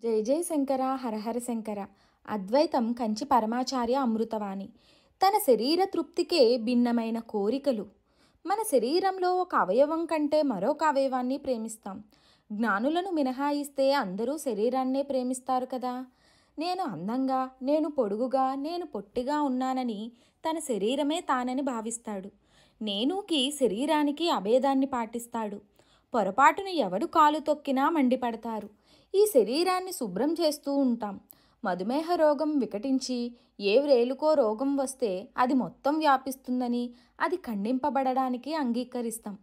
జై జై శంకర హరహర శంకర. అద్వైతం కంచి పరమాచార్య అమృతవాణి. తన శరీర తృప్తికే భిన్నమైన కోరికలు. మన శరీరంలో ఒక అవయవం కంటే మరొక అవయవాన్ని ప్రేమిస్తాం. జ్ఞానులను మినహాయిస్తే అందరూ శరీరాన్నే ప్రేమిస్తారు కదా. నేను అందంగా, నేను పొడుగుగా, నేను పొట్టిగా ఉన్నానని తన శరీరమే తానని భావిస్తాడు. నేనుకి శరీరానికి అభేదాన్ని పాటిస్తాడు. పొరపాటును ఎవడు కాలు తొక్కినా మండిపడతారు. ఈ శరీరాన్ని శుభ్రం చేస్తూ ఉంటాం. మధుమేహ రోగం వికటించి ఏ వ్రేలుకో రోగం వస్తే అది మొత్తం వ్యాపిస్తుందని అది ఖండింపబడడానికి అంగీకరిస్తాం.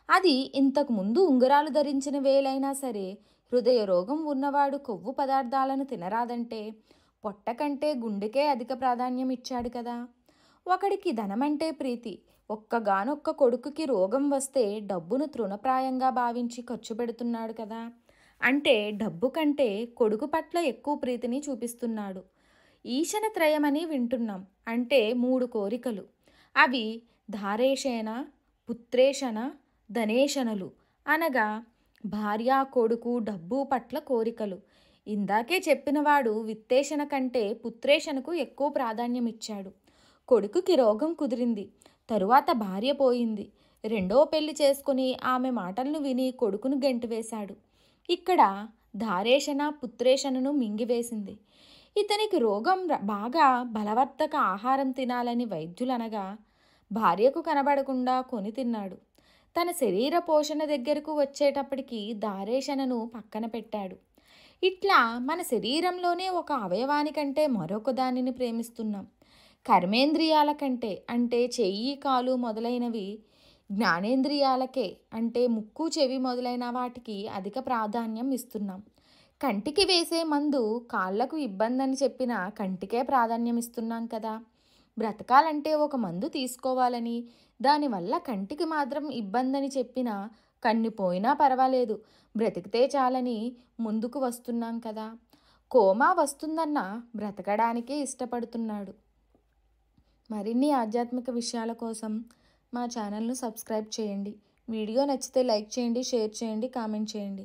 అది ఇంతకు ముందు ఉంగరాలు ధరించిన వేలైనా సరే హృదయ రోగం ఉన్నవాడు కొవ్వు పదార్థాలను తినరాదంటే పొట్ట కంటే గుండెకే అధిక ప్రాధాన్యం ఇచ్చాడు కదా. ఒకడికి ధనమంటే ప్రీతి. ఒక్కగానొక్క కొడుకుకి రోగం వస్తే డబ్బును తృణప్రాయంగా భావించి ఖర్చు పెడుతున్నాడు కదా. అంటే డబ్బు కంటే కొడుకు పట్ల ఎక్కువ ప్రీతిని చూపిస్తున్నాడు. ఈశనత్రయమని వింటున్నాం. అంటే 3 కోరికలు. అవి ధారేషణ, పుత్రేషణ, ధనేషణలు. అనగా భార్య, కొడుకు, డబ్బు పట్ల కోరికలు. ఇందాకే చెప్పినవాడు విత్తేషణ కంటే పుత్రేషణకు ఎక్కువ ప్రాధాన్యం ఇచ్చాడు. కొడుకుకి రోగం కుదిరింది. తరువాత భార్య పోయింది. రెండో పెళ్లి చేసుకుని ఆమె మాటలను విని కొడుకును గెంటివేశాడు. ఇక్కడ ధారేషణ పుత్రేషణను మింగివేసింది. ఇతనికి రోగం బాగా బలవర్ధక ఆహారం తినాలని వైద్యులనగా భార్యకు కనబడకుండా కొని తిన్నాడు. తన శరీర పోషణ దగ్గరకు వచ్చేటప్పటికి ధారేషణను పక్కన పెట్టాడు. ఇట్లా మన శరీరంలోనే ఒక అవయవానికంటే మరొక దానిని ప్రేమిస్తున్నాం. కర్మేంద్రియాల కంటే అంటే చెయ్యి, కాలు మొదలైనవి జ్ఞానేంద్రియాలకే అంటే ముక్కు, చెవి మొదలైన వాటికి అధిక ప్రాధాన్యం ఇస్తున్నాం. కంటికి వేసే మందు కాళ్లకు ఇబ్బంది అని చెప్పినా కంటికే ప్రాధాన్యం ఇస్తున్నాం కదా. బ్రతకాలంటే ఒక మందు తీసుకోవాలని, దానివల్ల కంటికి మాత్రం ఇబ్బంది అని చెప్పినా కన్ను పోయినా పర్వాలేదు బ్రతికితే చాలని ముందుకు వస్తున్నాం కదా. కోమా వస్తుందన్నా బ్రతకడానికే ఇష్టపడుతున్నాడు. మరిన్ని ఆధ్యాత్మిక విషయాల కోసం మా ఛానల్ను సబ్స్క్రైబ్ చేయండి. వీడియో నచ్చితే లైక్ చేయండి, షేర్ చేయండి, కామెంట్ చేయండి.